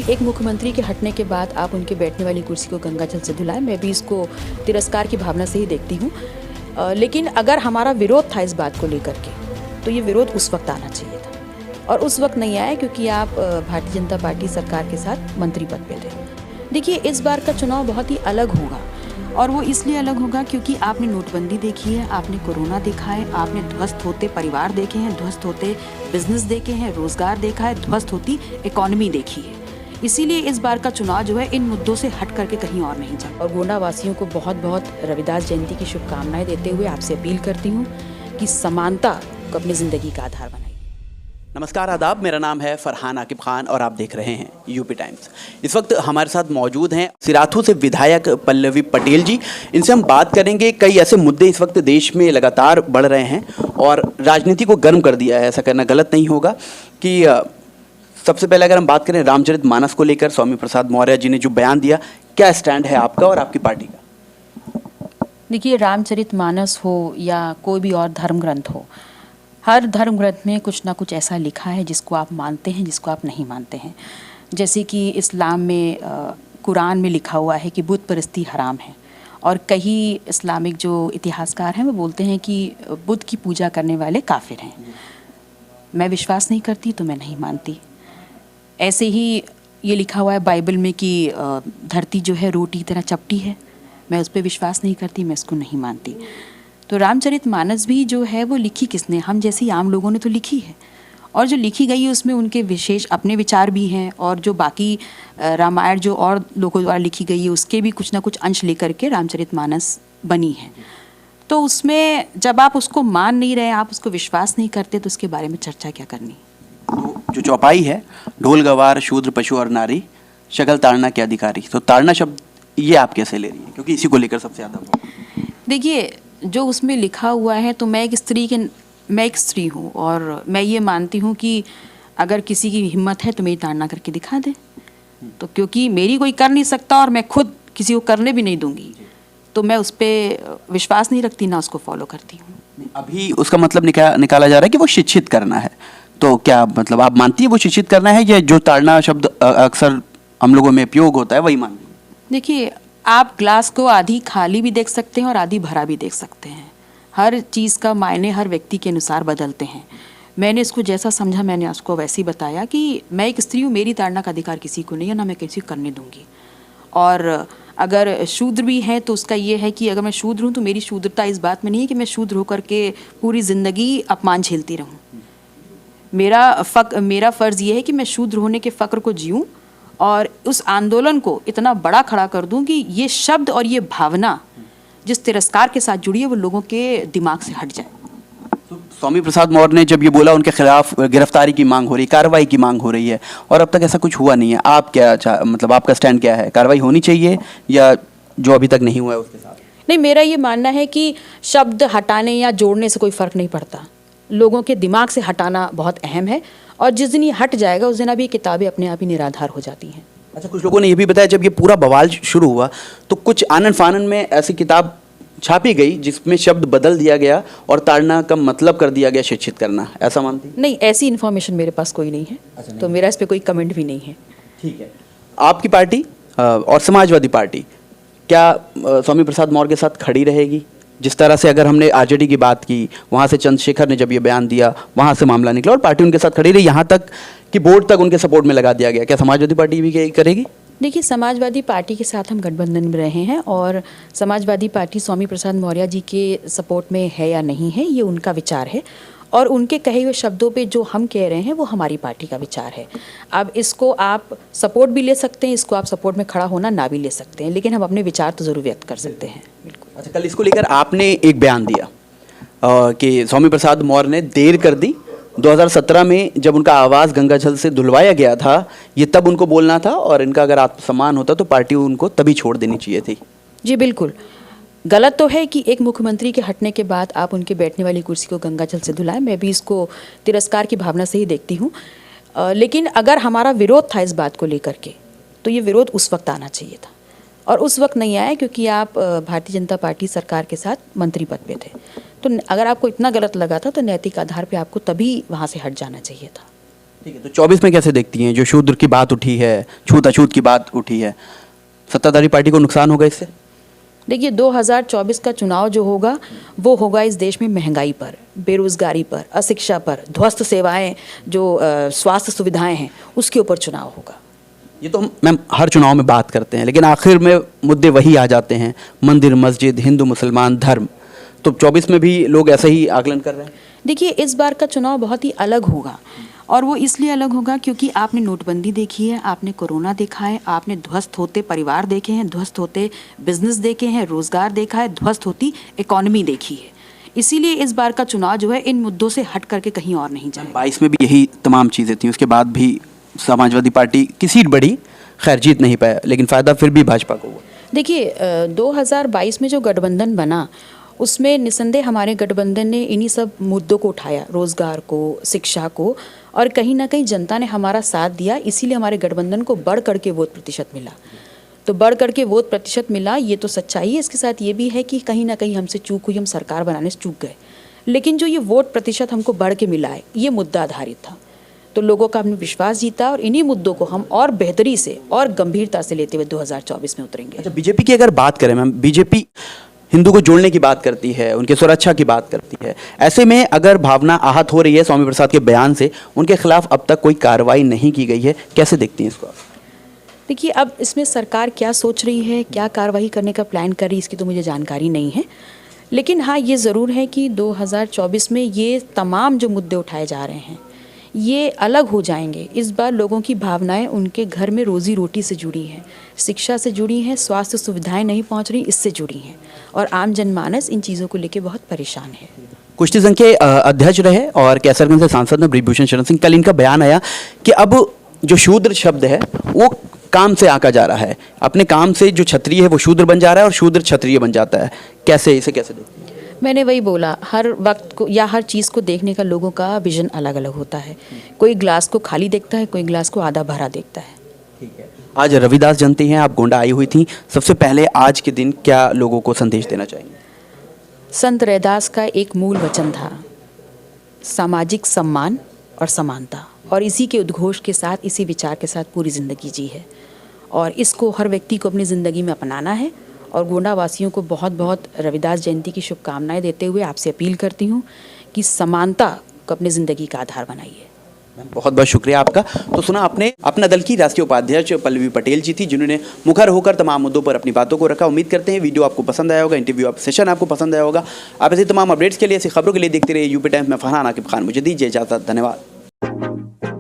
कि एक मुख्यमंत्री के हटने के बाद आप उनके बैठने वाली कुर्सी को गंगाजल से धुलाएं, मैं भी इसको तिरस्कार की भावना से ही देखती हूँ। लेकिन अगर हमारा विरोध था इस बात को लेकर के, तो ये विरोध उस वक्त आना चाहिए था और उस वक्त नहीं आया क्योंकि आप भारतीय जनता पार्टी सरकार के साथ मंत्री पद पे थे। देखिए, इस बार का चुनाव बहुत ही अलग होगा और वो इसलिए अलग होगा क्योंकि आपने नोटबंदी देखी है, आपने कोरोना देखा है, आपने ध्वस्त होते परिवार देखे हैं, ध्वस्त होते बिजनेस देखे हैं, रोजगार देखा है, ध्वस्त होती इकॉनमी देखी है। इसीलिए इस बार का चुनाव जो है इन मुद्दों से हट करके कहीं और नहीं जा। और गोंडा वासियों को बहुत बहुत रविदास जयंती की शुभकामनाएं देते हुए आपसे अपील करती हूँ कि समानता को अपनी ज़िंदगी का आधार बनाइए। नमस्कार, आदाब। मेरा नाम है फरहान आकिब खान और आप देख रहे हैं यूपी टाइम्स। इस वक्त हमारे साथ मौजूद हैं सिराथू से विधायक पल्लवी पटेल जी। इनसे हम बात करेंगे। कई ऐसे मुद्दे इस वक्त देश में लगातार बढ़ रहे हैं और राजनीति को गर्म कर दिया है। ऐसा करना गलत नहीं होगा कि सबसे पहले अगर हम बात करें रामचरितमानस को लेकर स्वामी प्रसाद मौर्य जी ने जो बयान दिया, क्या स्टैंड है आपका और आपकी पार्टी का? देखिए, रामचरितमानस हो या कोई भी और धर्म ग्रंथ हो, हर धर्म ग्रंथ में कुछ ना कुछ ऐसा लिखा है जिसको आप मानते हैं, जिसको आप नहीं मानते हैं। जैसे कि इस्लाम में कुरान में लिखा हुआ है कि बुत परस्ती हराम है और कई इस्लामिक जो इतिहासकार हैं वो बोलते हैं कि बुत की पूजा करने वाले काफिर हैं। मैं विश्वास नहीं करती तो मैं नहीं मानती। ऐसे ही ये लिखा हुआ है बाइबल में कि धरती जो है रोटी तरह चपटी है, मैं उस पर विश्वास नहीं करती, मैं इसको नहीं मानती। तो रामचरितमानस भी जो है वो लिखी किसने? हम जैसी आम लोगों ने तो लिखी है और जो लिखी गई है उसमें उनके विशेष अपने विचार भी हैं और जो बाकी रामायण जो और लोगों द्वारा लिखी गई है उसके भी कुछ ना कुछ अंश लेकर के रामचरितमानस बनी है। तो उसमें जब आप उसको मान नहीं रहे, आप उसको विश्वास नहीं करते, तो उसके बारे में चर्चा क्या करनी? तो जो चौपाई है, ढोल गवार शूद्र पशु और नारी शकल ताड़ना के अधिकारी, तो ताड़ना शब्द ये आप कैसे ले रही है? क्योंकि इसी को लेकर सबसे ज़्यादा देखिए, जो उसमें लिखा हुआ है, तो मैं एक स्त्री हूँ और मैं ये मानती हूँ कि अगर किसी की हिम्मत है तो मेरी ताड़ना करके दिखा दे। तो क्योंकि मेरी कोई कर नहीं सकता और मैं खुद किसी को करने भी नहीं दूंगी, तो मैं उस पर विश्वास नहीं रखती, ना उसको फॉलो करती हूँ। अभी उसका मतलब निकाला जा रहा है कि वो शिक्षित करना है, तो क्या मतलब आप मानती है वो शिक्षित करना है या जो ताड़ना शब्द अक्सर हम लोगों में उपयोग होता है वही मानती है? देखिए, आप ग्लास को आधी खाली भी देख सकते हैं और आधी भरा भी देख सकते हैं। हर चीज़ का मायने हर व्यक्ति के अनुसार बदलते हैं। मैंने इसको जैसा समझा मैंने उसको वैसे ही बताया कि मैं एक स्त्री हूँ, मेरी ताड़ना का अधिकार किसी को नहीं है, ना मैं किसी को करने दूंगी। और अगर शूद्र भी हैं तो उसका ये है कि अगर मैं शूद्र हूँ तो मेरी शूद्रता इस बात में नहीं है कि मैं शूद्र होकर के पूरी ज़िंदगी अपमान झेलती रहूँ। मेरा फ़र्ज़ ये है कि मैं शूद्र होने के फ़क्र को जीऊँ और उस आंदोलन को इतना बड़ा खड़ा कर दूं कि ये शब्द और ये भावना जिस तिरस्कार के साथ जुड़ी है वो लोगों के दिमाग से हट जाए। तो स्वामी प्रसाद मौर्य ने जब ये बोला उनके खिलाफ गिरफ्तारी की मांग हो रही, कार्रवाई की मांग हो रही है और अब तक ऐसा कुछ हुआ नहीं है, आप क्या मतलब आपका स्टैंड क्या है? कार्रवाई होनी चाहिए या जो अभी तक नहीं हुआ है उसके साथ? नहीं, मेरा ये मानना है कि शब्द हटाने या जोड़ने से कोई फ़र्क नहीं पड़ता। लोगों के दिमाग से हटाना बहुत अहम है और जिस दिन ये हट जाएगा उस दिन अभी किताबें अपने आप ही निराधार हो जाती हैं। अच्छा, कुछ लोगों ने ये भी बताया जब ये पूरा बवाल शुरू हुआ तो कुछ आनन फानन में ऐसी किताब छापी गई जिसमें शब्द बदल दिया गया और ताड़ना का मतलब कर दिया गया शिक्षित करना, ऐसा मानती हैं? नहीं, ऐसी इन्फॉर्मेशन मेरे पास कोई नहीं है। अच्छा, नहीं। तो मेरा इस पर कोई कमेंट भी नहीं है। ठीक है। आपकी पार्टी और समाजवादी पार्टी क्या स्वामी प्रसाद मौर्य के साथ खड़ी रहेगी? जिस तरह से अगर हमने आरजेडी की बात की, वहाँ से चंद्रशेखर ने जब ये बयान दिया वहाँ से मामला निकला और पार्टी उनके साथ खड़ी रही, यहाँ तक कि बोर्ड तक उनके सपोर्ट में लगा दिया गया। क्या समाजवादी पार्टी भी यही करेगी? देखिए, समाजवादी पार्टी के साथ हम गठबंधन में रहे हैं और समाजवादी पार्टी स्वामी प्रसाद मौर्य जी के सपोर्ट में है या नहीं है ये उनका विचार है और उनके कहे हुए शब्दों पे जो हम कह रहे हैं वो हमारी पार्टी का विचार है। अब इसको आप सपोर्ट भी ले सकते हैं, इसको आप सपोर्ट में खड़ा होना ना भी ले सकते हैं, लेकिन हम अपने विचार तो ज़रूर व्यक्त कर सकते हैं। बिल्कुल। अच्छा, कल इसको लेकर आपने एक बयान दिया कि स्वामी प्रसाद मौर्य ने देर कर दी। 2017 में जब उनका आवाज़ गंगाजल से धुलवाया गया था, ये तब उनको बोलना था और इनका अगर आत्मसम्मान होता तो पार्टी उनको तभी छोड़ देनी चाहिए थी। जी बिल्कुल। गलत तो है कि एक मुख्यमंत्री के हटने के बाद आप उनके बैठने वाली कुर्सी को गंगाजल से धुलाएं, मैं भी इसको तिरस्कार की भावना से ही देखती हूँ। लेकिन अगर हमारा विरोध था इस बात को लेकर के, तो ये विरोध उस वक्त आना चाहिए था और उस वक्त नहीं आया क्योंकि आप भारतीय जनता पार्टी सरकार के साथ मंत्री पद पे थे। तो अगर आपको इतना गलत लगा था तो नैतिक आधार पे आपको तभी वहाँ से हट जाना चाहिए था। ठीक है, तो 24 में कैसे देखती हैं जो शूद्र की बात उठी है, छूत अछूत की बात उठी है, सत्ताधारी पार्टी को नुकसान होगा इससे? देखिए 2024 का चुनाव जो होगा वो होगा इस देश में महंगाई पर, बेरोजगारी पर, अशिक्षा पर, ध्वस्त सेवाएं जो स्वास्थ्य सुविधाएं हैं उसके ऊपर चुनाव होगा। ये तो हम मैम हर चुनाव में बात करते हैं, लेकिन आखिर में मुद्दे वही आ जाते हैं, मंदिर मस्जिद, हिंदू मुसलमान, धर्म। तो 24 में भी लोग ऐसे ही आकलन कर रहे हैं। देखिए इस बार का चुनाव बहुत ही अलग होगा, और वो इसलिए अलग होगा क्योंकि आपने नोटबंदी देखी है, आपने कोरोना देखा है, आपने ध्वस्त होते परिवार देखे हैं, ध्वस्त होते बिजनेस देखे हैं, रोजगार देखा है, ध्वस्त होती इकोनॉमी देखी है। इसीलिए इस बार का चुनाव जो है इन मुद्दों से हट करके कहीं और नहीं जाएगा। 22 में भी यही तमाम चीज़ें थी, उसके बाद भी समाजवादी पार्टी की सीट बढ़ी, खैर जीत नहीं पाया, लेकिन फ़ायदा फिर भी भाजपा को हुआ। देखिए 2022 में जो गठबंधन बना उसमें निसंदेह हमारे गठबंधन ने इन्हीं सब मुद्दों को उठाया, रोजगार को, शिक्षा को, और कहीं ना कहीं जनता ने हमारा साथ दिया। इसीलिए हमारे गठबंधन को बढ़ करके वोट प्रतिशत मिला। तो बढ़ करके वोट प्रतिशत मिला, ये तो सच्चाई है। इसके साथ ये भी है कि कहीं ना कहीं हमसे चूक हुई, हम सरकार बनाने से चूक गए, लेकिन जो ये वोट प्रतिशत हमको बढ़ के मिला है ये मुद्दा आधारित था। तो लोगों का हमने विश्वास जीता, और इन्हीं मुद्दों को हम और बेहतरी से और गंभीरता से लेते हुए 2024 में उतरेंगे। अच्छा, बीजेपी की अगर बात करें मैम, बीजेपी हिंदू को जोड़ने की बात करती है, उनके सुरक्षा की बात करती है। ऐसे में अगर भावना आहत हो रही है स्वामी प्रसाद के बयान से, उनके खिलाफ अब तक कोई कार्रवाई नहीं की गई है, कैसे देखती हैं इसको आप? देखिए अब इसमें सरकार क्या सोच रही है, क्या कार्रवाई करने का प्लान कर रही है, इसकी तो मुझे जानकारी नहीं है। लेकिन हाँ ये ज़रूर है कि 2024 में ये तमाम जो मुद्दे उठाए जा रहे हैं ये अलग हो जाएंगे। इस बार लोगों की भावनाएं उनके घर में रोजी रोटी से जुड़ी हैं, शिक्षा से जुड़ी हैं, स्वास्थ्य सुविधाएं नहीं पहुंच रही इससे जुड़ी हैं, और आम जनमानस इन चीज़ों को लेकर बहुत परेशान है। कुश्ती संघ के अध्यक्ष रहे और कैसरगंज से सांसद ब्रिजभूषण शरण सिंह, कल इनका बयान आया कि अब जो शूद्र शब्द है वो काम से आका जा रहा है, अपने काम से जो क्षत्रिय है वो शूद्र बन जा रहा है और शूद्र क्षत्रिय बन जाता है। कैसे, इसे कैसे देखते हैं? मैंने वही बोला, हर वक्त को या हर चीज़ को देखने का लोगों का विजन अलग अलग होता है। कोई ग्लास को खाली देखता है, कोई ग्लास को आधा भरा देखता है। ठीक है, आज रविदास जयंती है, आप गोंडा आई हुई थी, सबसे पहले आज के दिन क्या लोगों को संदेश देना चाहेंगे? संत रैदास का एक मूल वचन था, सामाजिक सम्मान और समानता, और इसी के उद्घोष के साथ, इसी विचार के साथ पूरी ज़िंदगी जी है, और इसको हर व्यक्ति को अपनी ज़िंदगी में अपनाना है। और गोंडा वासियों को बहुत बहुत रविदास जयंती की शुभकामनाएं देते हुए आपसे अपील करती हूँ कि समानता को अपनी ज़िंदगी का आधार बनाइए। बहुत बहुत शुक्रिया आपका। तो सुना आपने, अपना दल की राष्ट्रीय उपाध्यक्ष पल्लवी पटेल जी थी, जिन्होंने मुखर होकर तमाम मुद्दों पर अपनी बातों को रखा। उम्मीद करते हैं वीडियो आपको पसंद आया होगा, इंटरव्यू सेशन आपको पसंद आया होगा। आप ऐसे तमाम अपडेट्स के लिए, ऐसी खबरों के लिए देखते रहिए यूपी टाइम्स में। फरहान आकिब खान, मुझे दीजिए इजाज़त। धन्यवाद।